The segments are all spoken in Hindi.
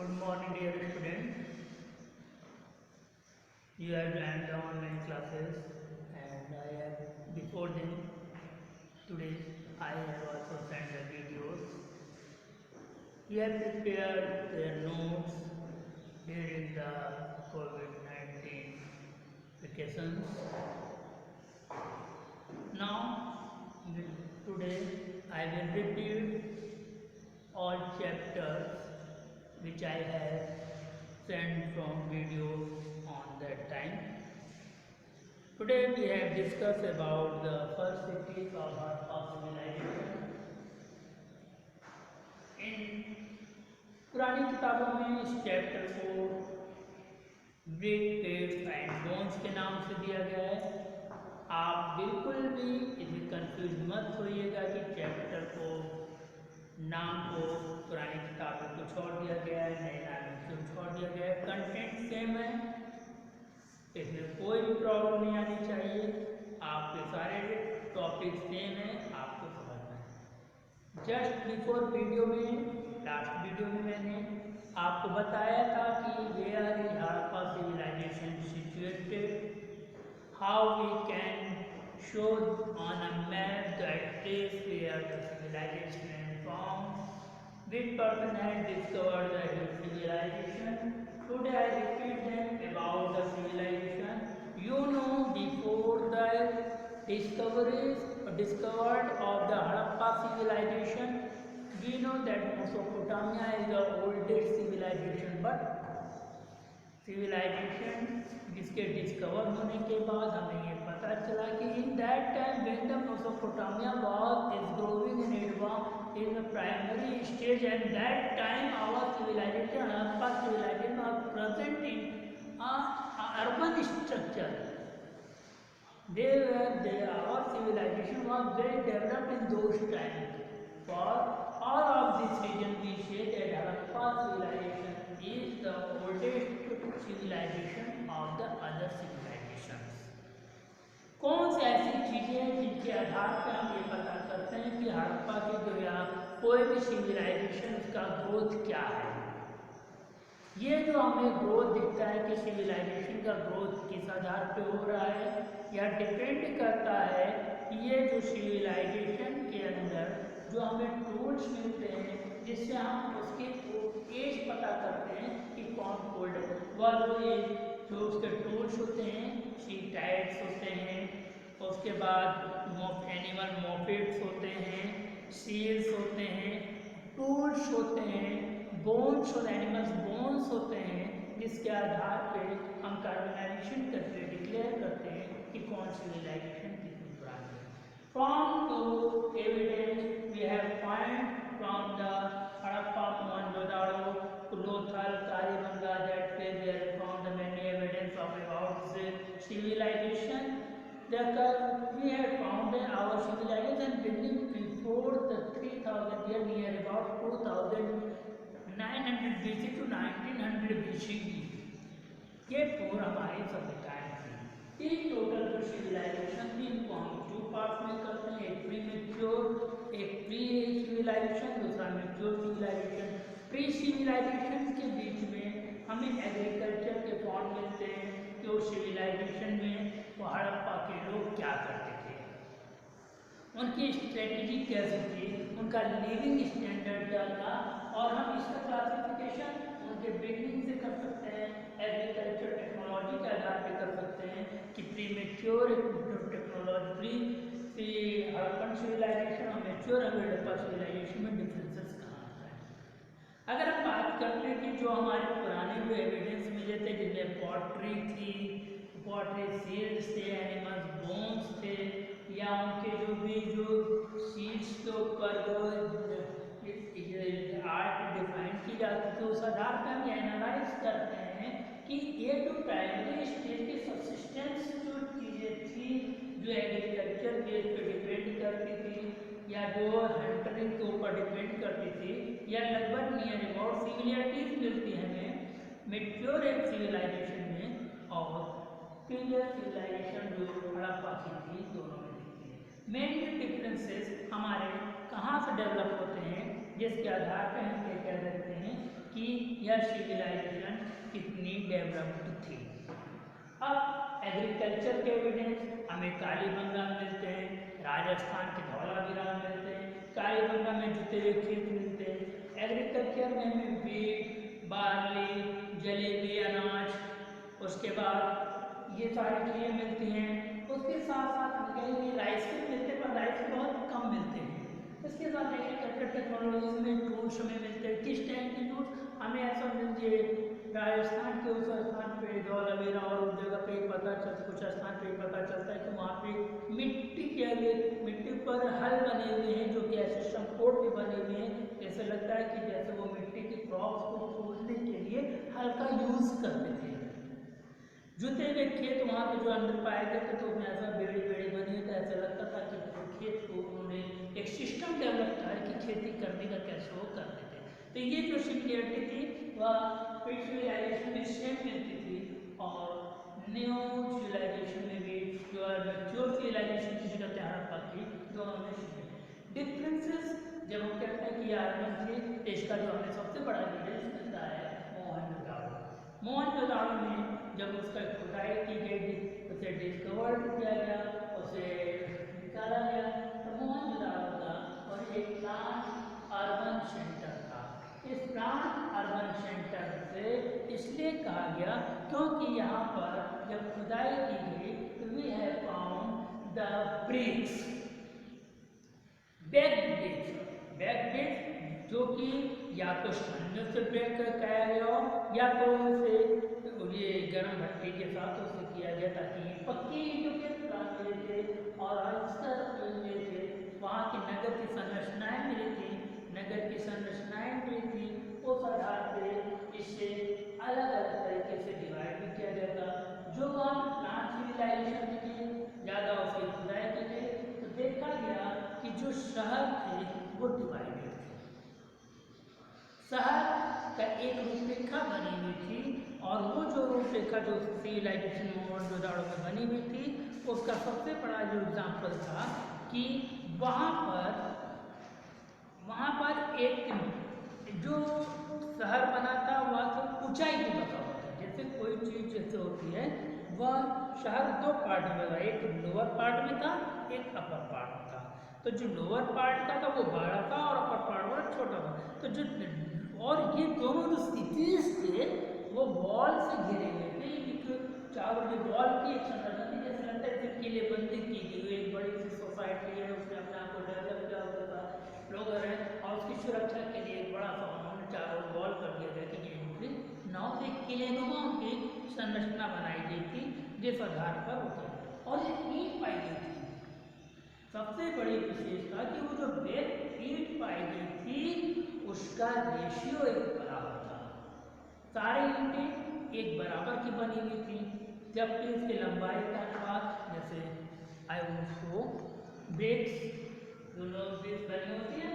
Good morning, dear students. You have joined the online classes, and I have before them today. I have also sent the videos. You have prepared their notes during the COVID-19 vacations. Now, today I will repeat all chapters which I have sent from video on that time. Today we have discussed about the first cities of Harappa civilization. इन पुरानी किताबों में इस चैप्टर को ब्रिक, केव्स एंड बोन्स के नाम से दिया गया है। आप बिल्कुल भी इसमें कंफ्यूज मत होइएगा कि चैप्टर को नाम को पुरानी किताब में कुछ और दिया गया है, नए नाम में कुछ और दिया गया है। कंटेंट सेम है, इसमें कोई भी प्रॉब्लम नहीं आनी चाहिए। आपके सारे टॉपिक सेम है, आपको समझना है। जस्ट बिफोर वीडियो में, लास्ट वीडियो में मैंने आपको बताया था कि where is Harappa civilization situated, how we can show on a map the place where the civilization is found, which person had discovered the civilization. Today I repeat them about the civilization. You know, before the discovered of the Harappa civilization, we know that Mesopotamia is the oldest civilization, but civilization जिसके डिस्कवर होने के बाद हमें ये पता चला कि in that time when the Mesopotamia was is growing in advance in the primary stage, and that time our civilization, Harappa civilization was present in urban structure. Our civilization was very developed in those times. For all of this reason, we say that Harappa civilization is the oldest civilization of the other civilizations. कौन सी ऐसी चीज़ें हैं जिनके आधार पर हम ये पता करते हैं कि हड़प्पा की जो या कोई भी सिविलाइजेशन का ग्रोथ क्या है? ये जो हमें ग्रोथ दिखता है कि सिविलाइजेशन का ग्रोथ किस आधार पे हो रहा है, या डिपेंड करता है कि ये जो सिविलाइजेशन के अंदर जो हमें टूल्स मिलते हैं जिससे हम उसके एज पता करते हैं कि कौन ओल्ड है। वह जो उसके टूल्स होते हैं, सी टाइड्स होते हैं, उसके बाद एनिमल मोपेड्स होते हैं, सील्स होते हैं, टूल्स होते हैं, बोन्स और एनिमल्स बोन्स होते हैं, जिसके आधार पे हम कार्बनाइजेशन करते हैं, डिक्लेयर करते हैं कि कौन सिविलाइजेशन कितनी पुरानी है। From the evidence we have find from the Harappa, Mohenjodaro, Lothal, Kalibanga, that place we have found the many evidence of about this civilization. We have found our civilization beginning before the 3000 year, near about 2900 BC to 1900 BCE. ये पूरा हमारी सभ्यताएं थी। इस टोटल जो सिविलाइजेशन थी इनको हम टू पार्ट में करते हैं, एक प्री मेच्योर, एक प्री सिविलाइजेशन, दूसरा मेच्योर सिविलाइजेशन। प्री सिविलाइजेशन के बीच में हमें एग्रीकल्चर के फॉर्म मिलते हैं कि उस सिविलाइजेशन में वो हड़प्पा के लोग क्या करते थे, उनकी स्ट्रेटजी कैसी थी, उनका लिविंग स्टैंडर्ड क्या था, और हम इसका क्लासिफिकेशन उनके बिगनिंग से कर सकते हैं, एग्रीकल्चर टेक्नोलॉजी के आधार पे कर सकते हैं कि pre mature technology, pre Harappan civilization और मेच्योर हड़प्पा सिविलाइजेशन में डिफरेंसेस कहाँ आता है। अगर हम बात करते हैं कि जो हमारे पुराने जो एविडेंस मिले थे जिनमें पॉटरी थी, पॉटरी सील्स थे, एनिमल्स बोन्स थे, या उनके जो सील्स के ऊपर जो आर्ट डिफाइन की जाती थी, उस आधार पर हम एनालाइज करते हैं कि ये जो प्राइमरी स्टेज के सब्सिस्टेंस जो चीज़ें थी, जो एग्रीकल्चर बेस पे डिपेंड करती थी या जो हंटरिंग के ऊपर डिपेंड करती थी, या लगभग नियर अबाउट सिमिलरिटीज मिलती हैं हमें मेच्योर सिविलाइजेशन में और प्रीवियस सिविलाइजेशन जो हड़प्पा की थी, दोनों में दिखती है। मेन डिफरेंसेस हमारे कहाँ से डेवलप होते हैं, जिसके आधार पर हम ये कह सकते हैं कि कि यह सिविलाइजेशन कितनी डेवलप्ड थी। अब एग्रीकल्चर के एविडेंस हमें कालीबंगा में मिलते हैं, राजस्थान के धौलावीरा में मिलते हैं, कालीबंगा में जुते हुए खेत मिलते हैं। एग्रीकल्चर में हमें वीट, बार्ली, जलेबी, अनाज, उसके बाद ये सारी चीज़ें मिलती हैं। उसके साथ साथ हम कहेंगे राइस के मिलते हैं, पर राइस बहुत कम मिलते हैं। इसके साथ एग्रीकल्चर टेक्नोलॉजीज में टूल्स हमें मिलते हैं। किस टाइप के टूल्स हमें ऐसा मिलते हैं, राजस्थान के उस स्थान पे धौलावीरा और उस जगह पे पता चलता, कुछ स्थान पे पता चलता है कि वहाँ पे मिट्टी के आगे मिट्टी पर हल बने हुए हैं, जो कि ऐसे संकोट के बने हुए हैं। ऐसे लगता है कि जैसे वो मिट्टी की क्रॉप्स को खोदने के लिए हल का यूज करते थे। जुते हुए खेत वहाँ पे जो अंदर पाए गए थे, तो उसमें ऐसा बेड़ी बेड़ी बनी हुई, ऐसा लगता था कि खेत को उन्होंने एक सिस्टम डेवलप किया है कि खेती करने का कैसे वो करते थे। तो ये जो सिमिलरिटी थी वह प्री सिविलाइजेशन में सेम मिलती थी, और न्यू सिविलाइजेशन में भी जो है मैच्योर सिविलाइजेशन की जो हड़प्पा की, दोनों में डिफरेंसेस। जब हम कहते हैं कि अर्बन थे, तो इसका जो हमें सबसे बड़ा एविडेंस मिलता है मोहनजोदाड़ो। मोहनजोदाड़ो में जब उसका खुदाई की गई, उसे डिस्कवर किया गया, उसे निकाला गया, तो मोहनजोदाड़ो का और एक प्लांट अर्बन सेंटर था। इस प्लांट अर्बन सेंटर से इसलिए कहा गया क्योंकि यहाँ पर जब खुदाई की गई तो we have found the bricks, bag जो कि या तो खंजर से ब्रेक किया गया हो, या तो उसे ये गर्म भट्टी के साथ उसे किया गया ताकि पक्की ईंटों के प्लान मिले थे और अस्तर मिले थे। वहाँ की नगर की संरचनाएं मिली थी, नगर की संरचनाएं मिली थी। उस आधार पे इसे अलग अलग तरीके से डिवाइड भी किया गया था। जो वहाँ प्लांट सिविलाइजेशन की ज़्यादा उसकी खुदाई की गई, तो देखा गया कि जो शहर थे वो डिवाइडेड थे। शहर का एक रूपरेखा बनी हुई थी, और वो जो रूपरेखा जो सिविलाइजेशन मोहनजोदाड़ो में बनी हुई थी, उसका सबसे बड़ा जो एग्जाम्पल था कि वहाँ पर एक जो शहर बना था वह तो ऊंचाई पे बसा हुआ था। जैसे कोई चीज़ जैसे होती है, वह शहर दो पार्ट में था, एक लोअर पार्ट में था, एक अपर पार्ट में था। तो जो लोअर पार्ट का था वो बड़ा था और अपर पार्ट वाला छोटा था। तो जो और ये दोनों जो सिटीज थे वो वॉल से घिरे हुए थे। एक चारों जो वॉल की एक संरचना थी, जैसे लगता है किलेबंदी की गई, एक बड़ी सी सोसाइटी है, उसने अपने आप को डेवलप किया हुआ था, लोग रहे, और उसकी सुरक्षा के लिए एक बड़ा सा उन्होंने चारों वॉल कर दिया गया कि एंट्री नौ एक किलेनुमा की संरचना बनाई गई थी, जिस आधार पर होता है। और ये ईंट पाई गई थी। सबसे बड़ी विशेषता कि वो जो वेब ईंट पाई गई थी उसका रेशियो एक बराबर था। सारी ईंटें एक बराबर की बनी हुई थी, जबकि उसकी लंबाई का अनुपात, जैसे आई वुड शो ब्रिक्स, जो लोग ब्रिक्स बनी होती है,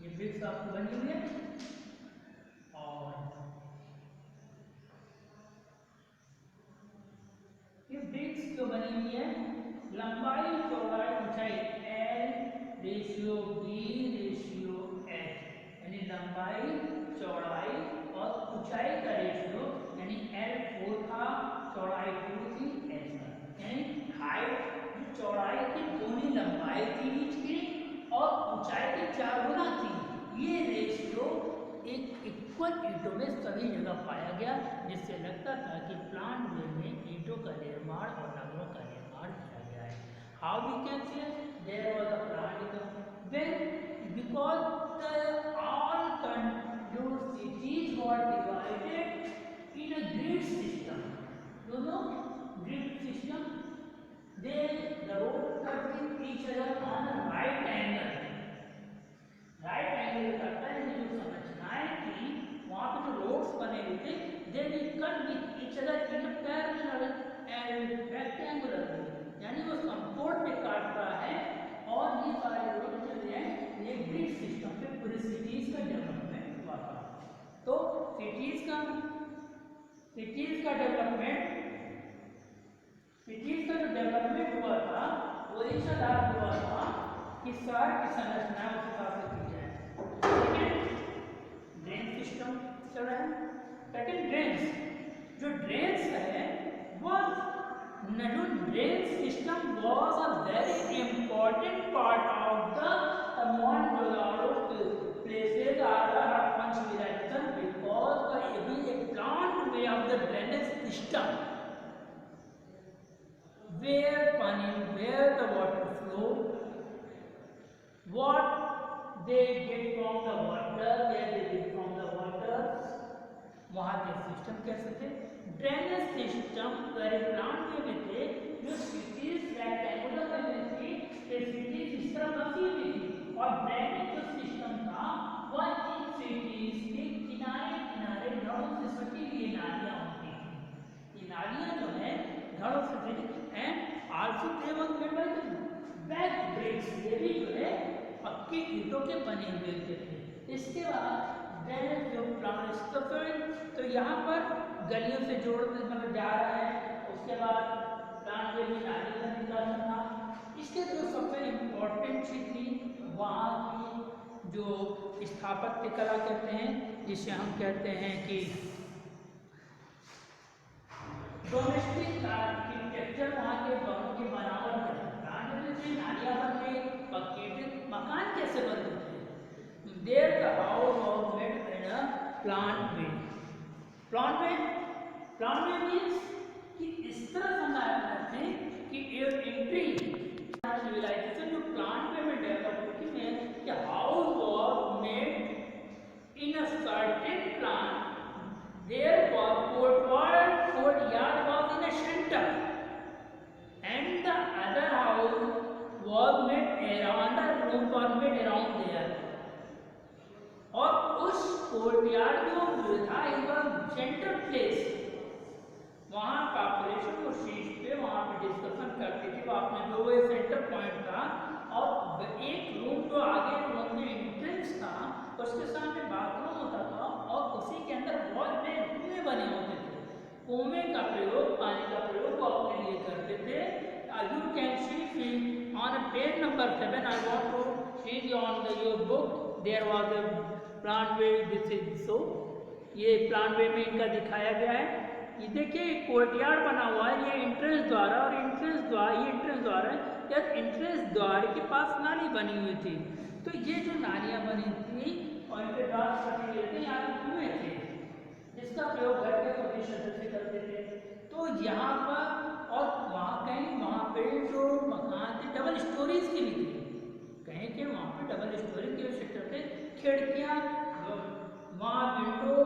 ये ब्रिक्स आपको बनी हुई है, और ये ब्रिक्स जो बनी हुई है, लंबाई चौड़ाई ऊंचाई L/B/H, यानी लंबाई चौड़ाई और ऊंचाई का रेशियो, यानी L 4 था, चौड़ाई 2 थी, H था, यानी हाइट जो चौड़ाई की दूनी लंबाई थी इसकी और ऊंचाई की 4 गुना थी। ये रेशियो एक इक्वल ईंटों में सभी जगह पाया गया, जिससे लगता था कि प्लांट वे में ईंटों का निर्माण और नगरों का निर्माण किया गया है। How we can say there was a plant when because the all your cities were divided in a grid system. You know grid system. The road cut each other on a right angle. Right angle करता है, जो संरचनाएं थी वहाँ पे जो रोड्स बने हुए थे, they cut with each other in a parallel and rectangular, यानी वो समकोण पे काट रहा है, और ये सारे drain system was a very important part of the Mohenjo-daro places are the Harappan civilization because by having a planned way of the drainage system where the water flow, what they get from the water, where they get from the water, वहाँ के सिस्टम कैसे थे, ड्रेनेज सिस्टम वेरी प्लान में थे, जो सिटीज रेक्टेंगुलर में थी, ये सिटीज इस तरह बसी हुई थी और ड्रेनेज जो सिस्टम था वह इन सिटीज के किनारे किनारे घरों से सटी हुई नालियाँ होती थी। ये नालियाँ जो है घरों से सटी and also they was made by the back bricks, ये भी जो है पक्के ईंटों के बने हुए थे। इसके बाद ड्रेनेज जो प्लान स्टफिंग, तो यहाँ पर गलियों से जोड़ते मतलब जा रहा है, उसके बाद प्लान में भी नाली का निकालना था। इसके जो सबसे इम्पोर्टेंट चीज थी वहाँ की जो स्थापत्य कला कहते हैं, जिसे हम कहते हैं कि डोमेस्टिक आर्किटेक्चर, वहाँ के घरों की बनावट है, प्लान से नालियाँ बन गई, पक्के मकान कैसे बनते थे, there the house was made in a plan way. Plan way means कि इस तरह बनाया जाते हैं कि एक एंट्री सिविलाइजेशन जो प्लान वे में डेवलप होती है कि house was made in a certain plan, there was courtyard was in a center and the other house was made around, the rooms were made around there, और उस कोर्टयार्ड जो था सेंट्रल प्लेस, वहाँ पॉपुलेशन को शीर्ष पे वहाँ पे डिस्कशन करती थी, वहाँ पे जो वो सेंटर पॉइंट था और एक रूम जो आगे रूम में एंट्रेंस था उसके सामने बाथरूम होता था और उसी के अंदर वॉल पे कुएं बने होते थे। कुएं का प्रयोग, पानी का प्रयोग वो अपने लिए करते थे। You can see on page number 7, I want to see on the your book, there was a plan way, this is so, ये प्लान वे में इनका दिखाया गया है। ये देखिए कोर्टयार्ड बना हुआ है, ये एंट्रेंस द्वार और एंट्रेंस द्वार, ये एंट्रेंस द्वार है, या एंट्रेंस द्वार के पास नाली बनी हुई थी। तो ये जो नालियाँ बनी थी और इनके द्वार बने हुए थे, यहाँ पे कुएं थे जिसका प्रयोग घर के सभी सदस्य करते थे। तो यहाँ पर और वहाँ कहीं वहाँ पे जो मकान थे डबल स्टोरीज के भी थे, कहीं के वहाँ पे डबल स्टोरी के सेक्टर थे, खिड़कियाँ वहाँ विंडो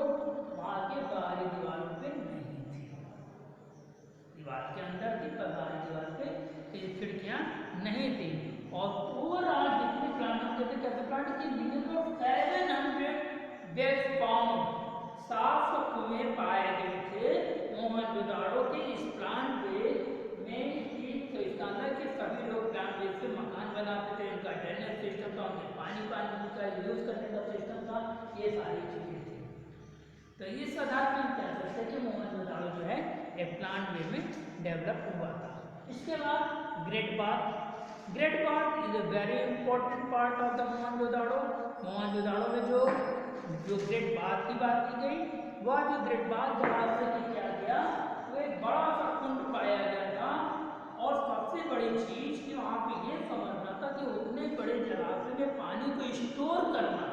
वहाँ के बाहरी दीवारों पे नहीं थी, दीवार के अंदर थी पर बाहरी दीवार पे खिड़कियाँ नहीं थी। और ओवरऑल जितने प्लांट होते थे कैसे प्लांट की मिनिमम ऑफ 700 वेल्स फाउंड, 700 कुएं पाए गए थे मोहनजोदाड़ो के इस प्लांट वे में। तो इसका अंदर के सभी लोग प्लांट वे से मकान बनाते थे, उनका ड्रेनेज सिस्टम था, उनके पानी का यूज करने का सिस्टम था, ये सारी चीजें थी। तो इस आधार पर हम कह सकते हैं कि मोहनजोदाड़ो जो है एक प्लांट वे में डेवलप हुआ था। इसके बाद great bath is a very important part of the Mohenjodaro. Mohenjodaro में जो ग्रेट बाथ की बात की गई, वह जो ग्रेट बाथ जहाज से किया गया वो एक बड़ा सा कुंड पाया गया था, और सबसे बड़ी चीज कि वहाँ पे ये समझना था कि उतने बड़े जलाशय में पानी को स्टोर करना।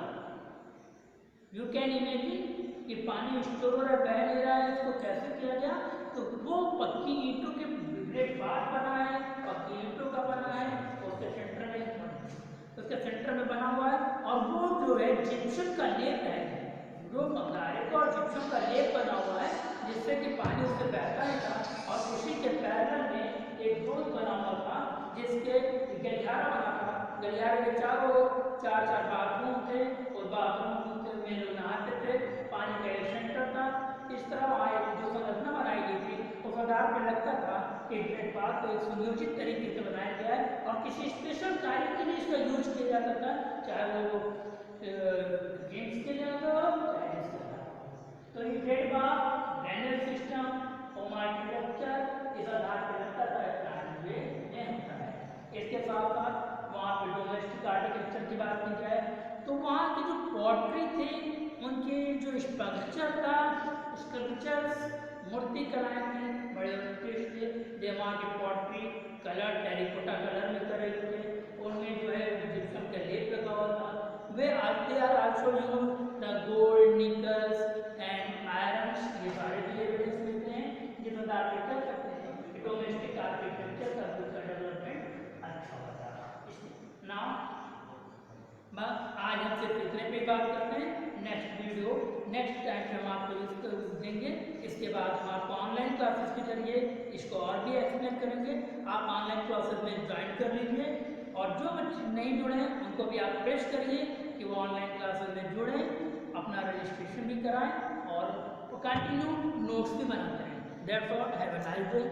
यू कैन इमेजिन कि पानी स्टोर हो रहा है, बह नहीं रहा है, इसको कैसे किया गया, तो वो पक्की ईंटों के ग्रेट बाथ बना है, पक्की ईंटों का बना है, उसके सेंटर में बना हुआ है, और वो जो है जिप्सम का लेप है, जो मकारे का और जिप्सम का लेप बना हुआ है जिससे कि पानी उससे बहता नहीं था। और उसी के पैरेलल में एक रोड बना हुआ था जिसके गलियारा बना था, गलियारे के चारों चार बाथरूम थे, और बाथरूम में लोग नहाते थे, पानी का एक सेंटर था। इस तरह वहाँ एक जो संरचना बनाई गई थी उस आधार पर लगता था कि ग्रेट बाथ को एक सुनियोजित तरीके से बनाया गया है और किसी स्पेशल कार्य के लिए इसका यूज किया जाता था, चाहे वो गेम्स के लिए हो चाहे इसके लिए। तो ये great bath, drainage system, home architecture, इस आधार पर लगता था प्लान वे में होता है। इसके साथ साथ वहाँ पे डोमेस्टिक आर्किटेक्चर की बात की जाए तो वहाँ की जो पॉटरी थी, उनके जो स्कल्पचर्स मूर्ति कलाएं थी, बड़े उत्कृष्ट थे। वहाँ की pottery also use the gold, Nicholls and irons, ये सारे भी एविडेंस मिलते हैं जिसमें आप ये कर सकते हैं कि डोमेस्टिक आर्किटेक्चर का उसका डेवलपमेंट अच्छा होता है। नाउ आज हम सिर्फ इतने पे बात करते हैं। नेक्स्ट वीडियो नेक्स्ट टाइम पे हम आपको इसको देंगे। इसके बाद हम आपको ऑनलाइन क्लासेस के जरिए इसको और भी एक्सप्लेन करेंगे। आप ऑनलाइन क्लासेस में ज्वाइन कर लीजिए और जो बच्चे नहीं जुड़े हैं उनको भी आप प्रेस करिए कि वो ऑनलाइन क्लासेस में जुड़ें, अपना रजिस्ट्रेशन भी कराएं और कंटिन्यू नोट्स भी बनाते रहें। That's all, have a nice day.